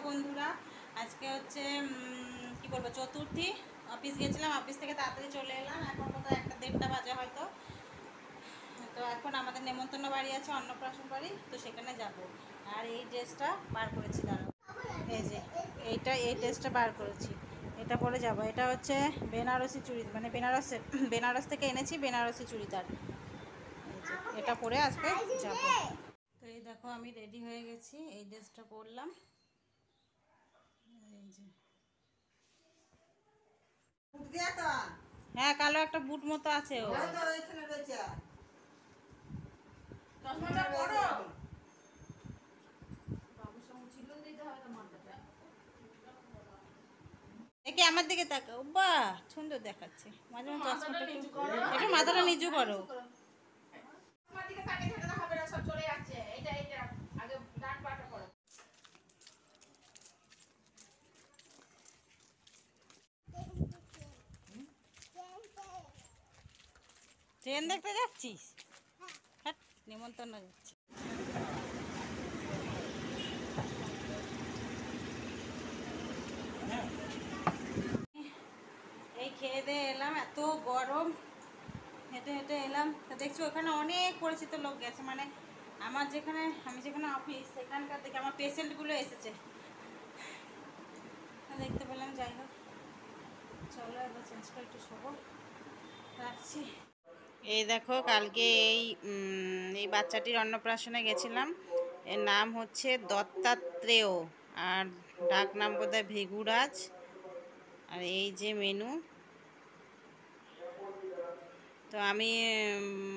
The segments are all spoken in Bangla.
বন্ধুরা, আজকে হচ্ছে কি বলবো, চতুর্থী। অফিস গেছিলাম, অফিস থেকে তাড়াতাড়ি চলে এলাম। এখন কোথাও 1-1:30 বাজে হয়তো। তো এখন আমাদের নেমন্তন্ন বাড়ি আছে, অন্নপ্রাশন বাড়ি, তো সেখানে যাব। আর এই ড্রেসটা বার করেছি, দাঁড়াও, এই যে এই ড্রেসটা বার করেছি, এটা পরে যাব। এটা হচ্ছে বেনারসি চুড়ি, মানে বেনারস থেকে এনেছি বেনারসি চুড়িদার। এই যে এটা পরে আজকে যাব। তো এই দেখো, আমি রেডি হয়ে গেছি, এই ড্রেসটা পরলাম। এই যে হ্যাঁ, কালো একটা বুট মতো আছে। ও দেখি আমার দিকে তাকাও, বাহ সুন্দর দেখাচ্ছে। মাঝে মাঝে চশমাটা একটু মাথাটা নিচু করো। ট্রেন দেখতে যাচ্ছিস? হ্যাঁ, নিমন্ত্রণ যাচ্ছি। এই খেয়ে দিয়ে এলাম, এত গরম, হেঁটে হেঁটে এলাম। তো দেখছি ওখানে অনেক পরিচিত লোক গেছে, মানে আমি যেখানে অফিস সেখানকার থেকে আমার পেশেন্টগুলো এসেছে, দেখতে পেলাম। যাই হোক, চলো এবার চেঞ্জ করে একটু শোবো, রাখছি। এই দেখো, কালকে এই বাচ্চাটির অন্নপ্রাশনে গেছিলাম। এর নাম হচ্ছে দত্তাত্রেয়, আর ডাক নাম বোধহয় ভৃগুরাজ। আর এই যে মেনু। তো আমি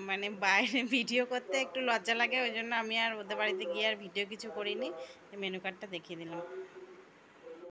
মানে বাইরে ভিডিও করতে একটু লজ্জা লাগে, ওই জন্য আমি আর ওদের বাড়িতে গিয়ে আর ভিডিও কিছু করিনি। মেনু কার্ডটা দেখিয়ে দিলাম।